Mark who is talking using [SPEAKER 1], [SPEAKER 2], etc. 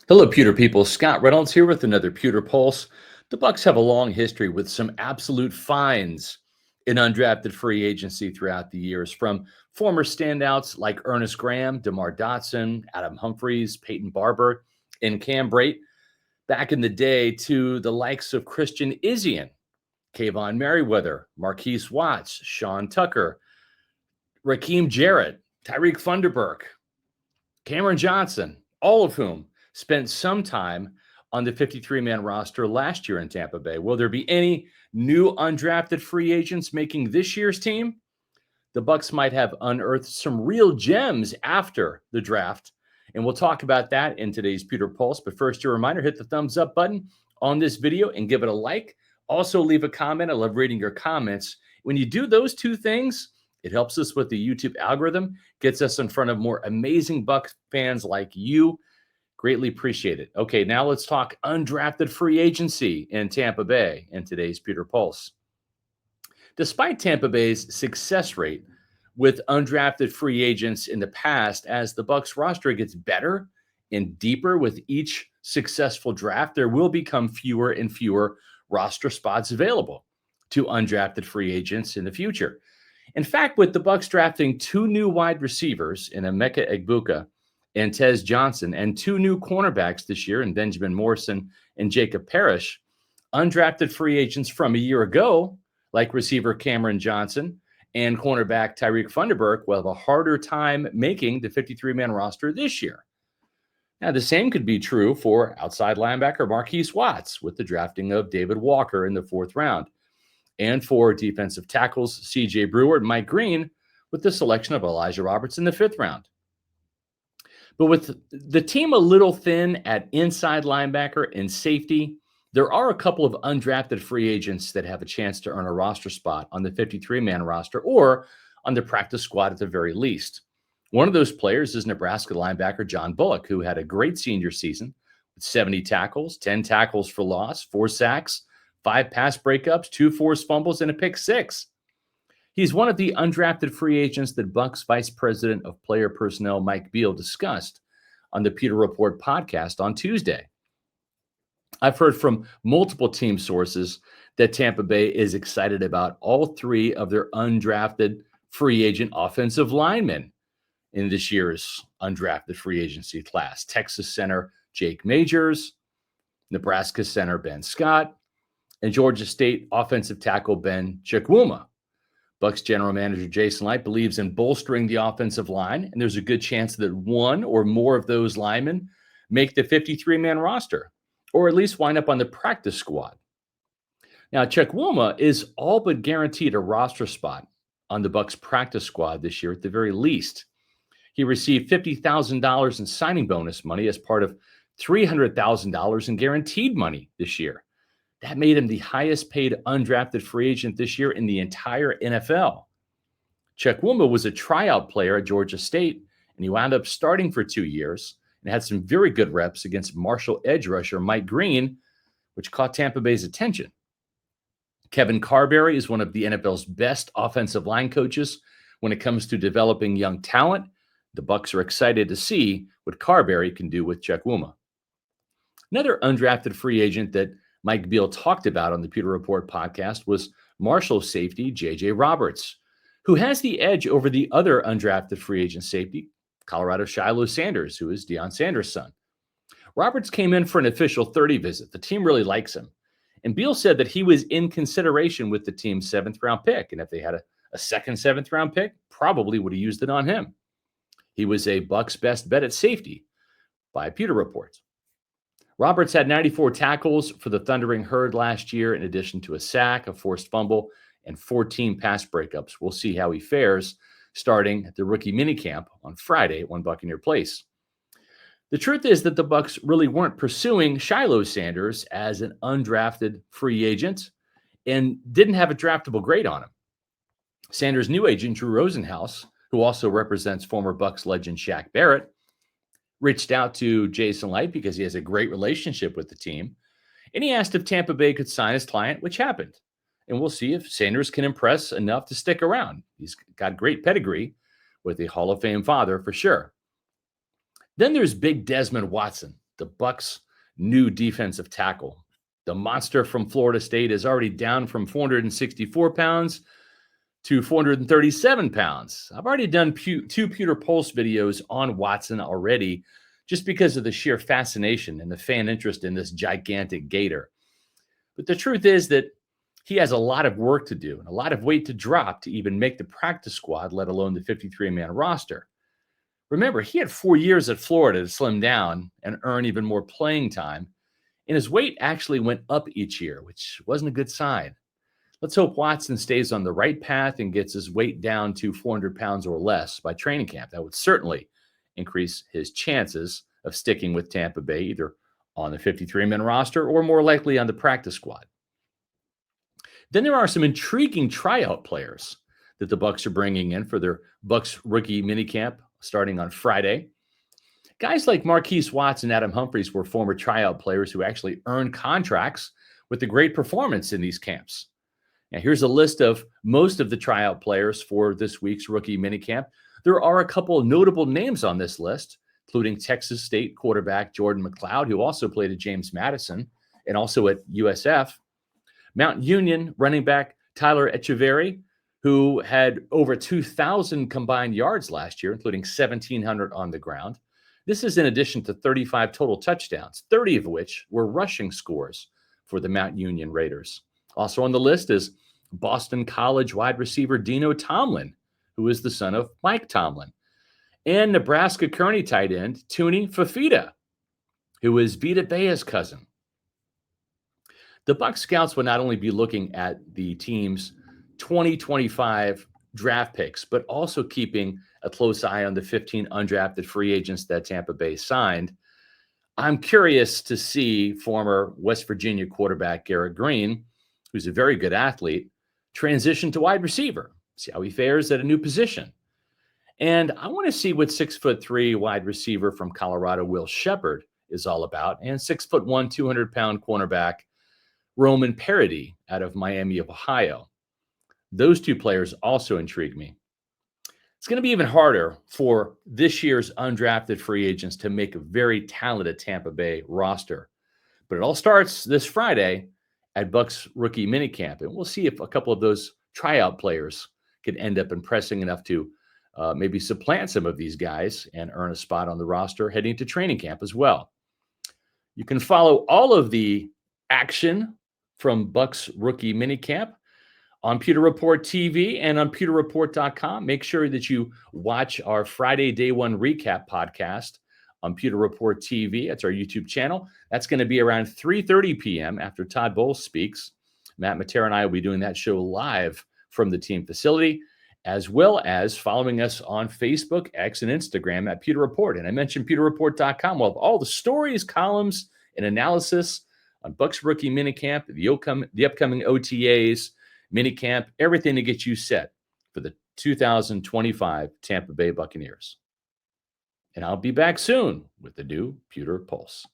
[SPEAKER 1] Hello, Pewter people. Scott Reynolds here with another Pewter Pulse. The Bucs have a long history with some absolute finds in undrafted free agency throughout the years, from former standouts like Ernest Graham, DeMar Dotson, Adam Humphries, Peyton Barber, and Cam Brate back in the day to the likes of Christian Izien, Kayvon Merriweather, Marquise Watts, Sean Tucker, Raheem Jarrett, Tyreek Funderburk, Cameron Johnson, all of whom spent some time on the 53-man roster last year in Tampa Bay. Will there be any new undrafted free agents making this year's team? The Bucs might have unearthed some real gems after the draft, and we'll talk about that in today's Pewter Pulse. But first, a reminder, hit the thumbs up button on this video and give it a like. Also, leave a comment. I love reading your comments. When you do those two things, it helps us with the YouTube algorithm, gets us in front of more amazing Bucs fans like you. Greatly appreciate it. Okay, now let's talk undrafted free agency in Tampa Bay in today's Pewter Pulse. Despite Tampa Bay's success rate with undrafted free agents in the past, as the Bucs roster gets better and deeper with each successful draft, there will become fewer and fewer roster spots available to undrafted free agents in the future. In fact, with the Bucs drafting two new wide receivers in Emeka Egbuka and Tez Johnson, and two new cornerbacks this year in Benjamin Morrison and Jacob Parrish, undrafted free agents from a year ago, like receiver Cameron Johnson and cornerback Tyreek Funderburk, will have a harder time making the 53-man roster this year. Now, the same could be true for outside linebacker Marquise Watts with the drafting of David Walker in the 4th round, and for defensive tackles C.J. Brewer and Mike Green with the selection of Elijah Roberts in the 5th round. But with the team a little thin at inside linebacker and safety, there are a couple of undrafted free agents that have a chance to earn a roster spot on the 53-man roster or on the practice squad at the very least. One of those players is Nebraska linebacker John Bullock, who had a great senior season with 70 tackles, 10 tackles for loss, 4 sacks, 5 pass breakups, 2 forced fumbles, and a pick 6. He's one of the undrafted free agents that Bucs Vice President of Player Personnel Mike Beal discussed on the Pewter Report podcast on Tuesday. I've heard from multiple team sources that Tampa Bay is excited about all 3 of their undrafted free agent offensive linemen in this year's undrafted free agency class. Texas center Jake Majors, Nebraska center Ben Scott, and Georgia State offensive tackle Ben Chukwuma. Bucs general manager Jason Licht believes in bolstering the offensive line, and there's a good chance that one or more of those linemen make the 53-man roster, or at least wind up on the practice squad. Now, Chukwuma is all but guaranteed a roster spot on the Bucs practice squad this year at the very least. He received $50,000 in signing bonus money as part of $300,000 in guaranteed money this year. That made him the highest paid undrafted free agent this year in the entire NFL. Chukwuma was a tryout player at Georgia State, and he wound up starting for 2 years and had some very good reps against Marshall edge rusher Mike Green, which caught Tampa Bay's attention. Kevin Carberry is one of the NFL's best offensive line coaches when it comes to developing young talent. The Bucs are excited to see what Carberry can do with Chukwuma. Another undrafted free agent that Mike Beal talked about on the Pewter Report podcast was Marshall safety J.J. Roberts, who has the edge over the other undrafted free agent safety, Colorado Shiloh Sanders, who is Deion Sanders' son. Roberts came in for an official 30 visit. The team really likes him. And Beal said that he was in consideration with the team's 7th-round pick. And if they had a second 7th-round pick, probably would have used it on him. He was a Bucs best bet at safety by Pewter Report. Roberts had 94 tackles for the Thundering Herd last year, in addition to a sack, a forced fumble, and 14 pass breakups. We'll see how he fares starting at the rookie minicamp on Friday at One Buccaneer Place. The truth is that the Bucs really weren't pursuing Shiloh Sanders as an undrafted free agent and didn't have a draftable grade on him. Sanders' new agent, Drew Rosenhaus, who also represents former Bucs legend Shaq Barrett, reached out to Jason Licht because he has a great relationship with the team, and he asked if Tampa Bay could sign his client, which happened. And we'll see if Sanders can impress enough to stick around. He's got great pedigree with a Hall of Fame father for sure. Then there's big Desmond Watson, the Bucs' new defensitive tackle. The monster from Florida State is already down from 464 pounds to 437 pounds. I've already done two Pewter Pulse videos on Watson already, just because of the sheer fascination and the fan interest in this gigantic gator. But the truth is that he has a lot of work to do and a lot of weight to drop to even make the practice squad, let alone the 53-man roster. Remember, he had 4 years at Florida to slim down and earn even more playing time, and his weight actually went up each year, which wasn't a good sign. Let's hope Watson stays on the right path and gets his weight down to 400 pounds or less by training camp. That would certainly increase his chances of sticking with Tampa Bay, either on the 53-man roster or more likely on the practice squad. Then there are some intriguing tryout players that the Bucs are bringing in for their Bucs rookie minicamp starting on Friday. Guys like Marquise Watts and Adam Humphries were former tryout players who actually earned contracts with a great performance in these camps. Now, here's a list of most of the tryout players for this week's rookie minicamp. There are a couple of notable names on this list, including Texas State quarterback Jordan McLeod, who also played at James Madison and also at USF. Mount Union running back Tyler Echeverry, who had over 2,000 combined yards last year, including 1,700 on the ground. This is in addition to 35 total touchdowns, 30 of which were rushing scores for the Mount Union Raiders. Also on the list is Boston College wide receiver Dino Tomlin, who is the son of Mike Tomlin, and Nebraska Kearney tight end Tuni Fafita, who is Vita Vea's cousin. The Bucs scouts will not only be looking at the team's 2025 draft picks, but also keeping a close eye on the 15 undrafted free agents that Tampa Bay signed. I'm curious to see former West Virginia quarterback Garrett Green, who's a very good athlete, transition to wide receiver, see how he fares at a new position. And I want to see what 6'3" wide receiver from Colorado, Will Shepard, is all about, and 6'1", 200-pound cornerback Roman Parody out of Miami of Ohio. Those two players also intrigue me. It's going to be even harder for this year's undrafted free agents to make a very talented Tampa Bay roster. But it all starts this Friday at Bucs rookie minicamp, and we'll see if a couple of those tryout players could end up impressing enough to maybe supplant some of these guys and earn a spot on the roster heading to training camp as well. You can follow all of the action from Bucs rookie minicamp on Pewter Report TV and on pewterreport.com. Make sure that you watch our Friday Day One Recap podcast on Pewter Report TV. That's our YouTube channel. That's going to be around 3:30 p.m. after Todd Bowles speaks. Matt Matera and I will be doing that show live from the team facility, as well as following us on Facebook, X, and Instagram at Pewter Report. And I mentioned pewterreport.com. We'll have all the stories, columns, and analysis on Bucs rookie minicamp, the upcoming OTAs, minicamp, everything to get you set for the 2025 Tampa Bay Buccaneers. And I'll be back soon with the new Pewter Pulse.